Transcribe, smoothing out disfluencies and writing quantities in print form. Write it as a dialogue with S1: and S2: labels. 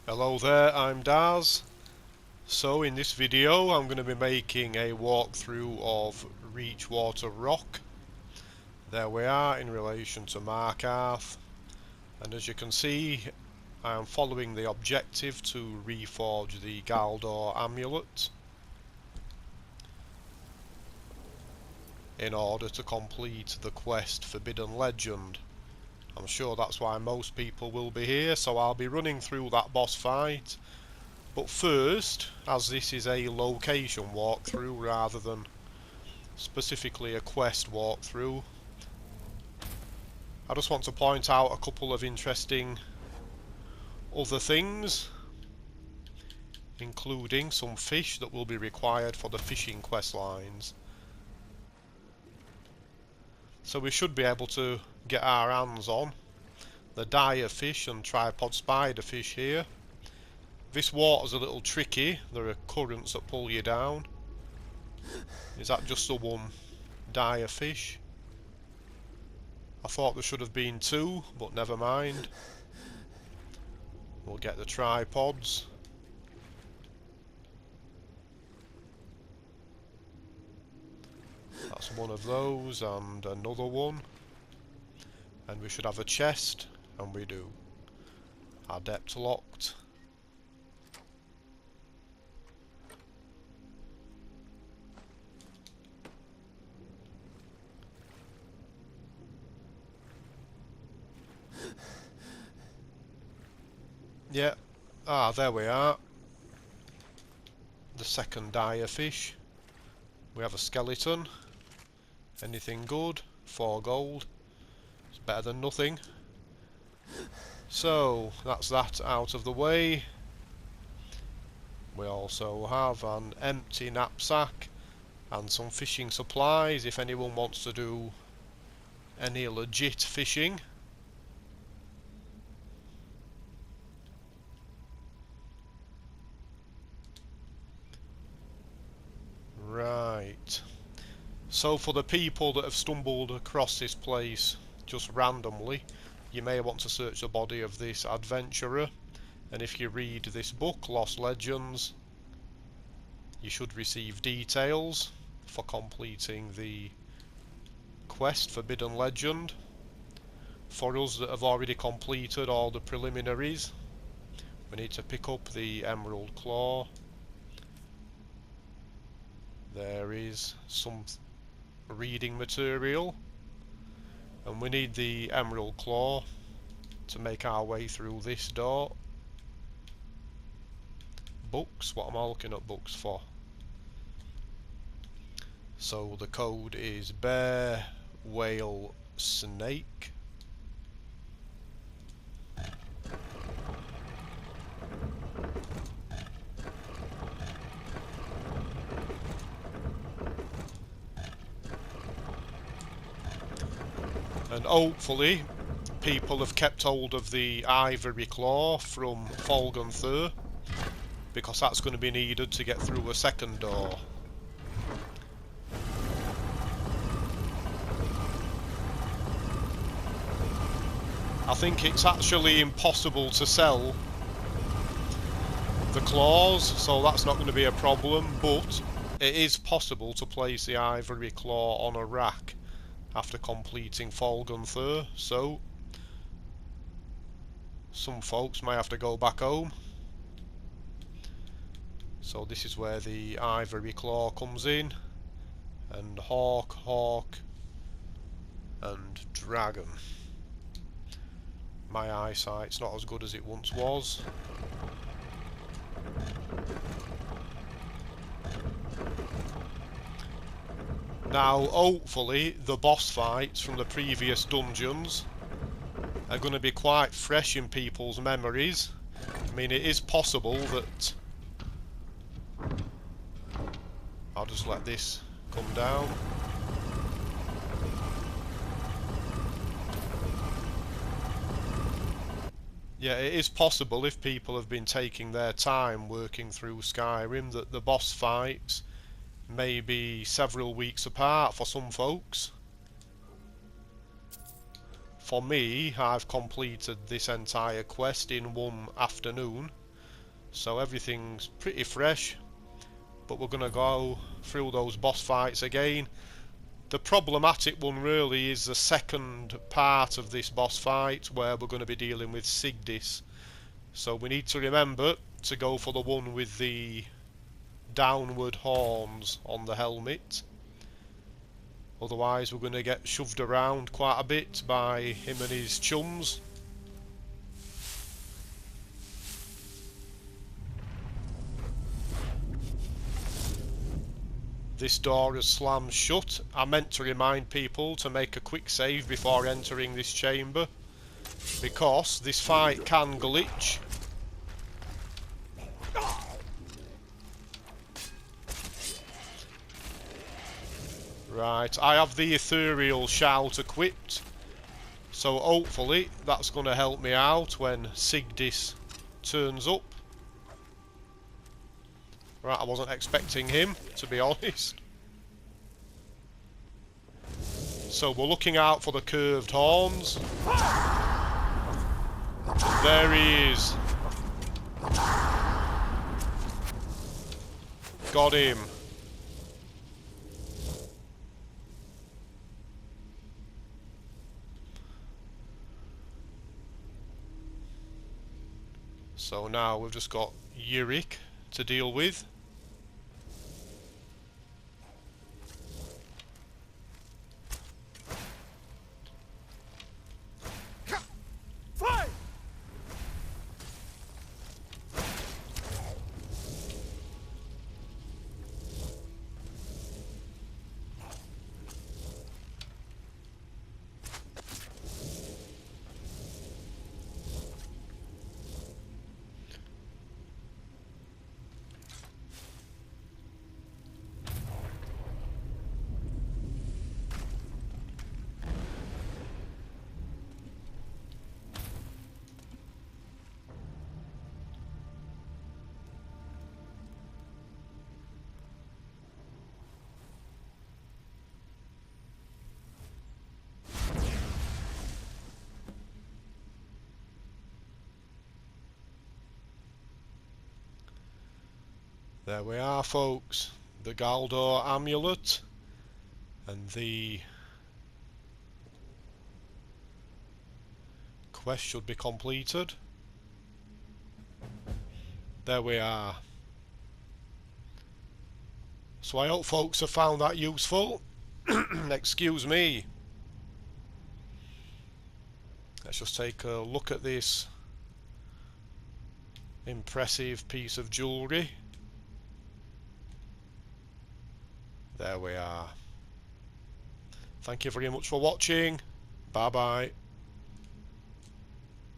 S1: Hello there, I'm Daz. So in this video I'm going to be making a walkthrough of Reachwater Rock. There we are in relation to Markarth, and as you can see I am following the objective to reforge the GAULDUR amulet in order to complete the quest Forbidden Legend. I'm sure that's why most people will be here, so I'll be running through that boss fight. But first, as this is a location walkthrough rather than specifically a quest walkthrough, I just want to point out a couple of interesting other things, including some fish that will be required for the fishing quest lines. So we should be able to get our hands on the Direfish and tripod Spiderfish here. This water's a little tricky, there are currents that pull you down. Is that just the one Direfish? I thought there should have been two, but never mind. We'll get the tripods. That's one of those, and another one. And we should have a chest, and we do. Adept locked. Yeah, there we are. The second Direfish. We have a skeleton. Anything good? 4 gold. It's better than nothing. So, that's that out of the way. We also have an empty knapsack and some fishing supplies if anyone wants to do any legit fishing. Right. So for the people that have stumbled across this place just randomly, you may want to search the body of this adventurer, and if you read this book, Lost Legends, you should receive details for completing the quest Forbidden Legend. For us that have already completed all the preliminaries, we need to pick up the Emerald Claw. There is some reading material, and we need the Emerald Claw to make our way through this door. Books, what am I looking at books for? So the code is bear, whale, snake. And hopefully people have kept hold of the ivory claw from Folgunthur, because that's going to be needed to get through a second door. I think it's actually impossible to sell the claws, so that's not going to be a problem, but it is possible to place the ivory claw on a rack after completing Folgunthur, so some folks may have to go back home. So this is where the ivory claw comes in, and hawk, and dragon. My eyesight's not as good as it once was. Now, hopefully, the boss fights from the previous dungeons are going to be quite fresh in people's memories. I mean, it is possible that... I'll just let this come down. Yeah, it is possible, if people have been taking their time working through Skyrim, that the boss fights may be several weeks apart for some folks. For me, I've completed this entire quest in one afternoon, So everything's pretty fresh, but we're going to go through those boss fights again. The problematic one really is the second part of this boss fight, where we're going to be dealing with Sigdis. So we need to remember to go for the one with the downward horns on the helmet. Otherwise we're going to get shoved around quite a bit by him and his chums. This door is slammed shut. I meant to remind people to make a quick save before entering this chamber, because this fight can glitch. Right, I have the ethereal shout equipped, so hopefully that's going to help me out when Sigdis turns up. Right, I wasn't expecting him, to be honest. So we're looking out for the curved horns. There he is. Got him. So now we've just got Yurik to deal with. There we are, folks. The GAULDUR amulet and the quest should be completed. There we are. So I hope folks have found that useful. Excuse me. Let's just take a look at this impressive piece of jewellery. There we are. Thank you very much for watching. Bye bye.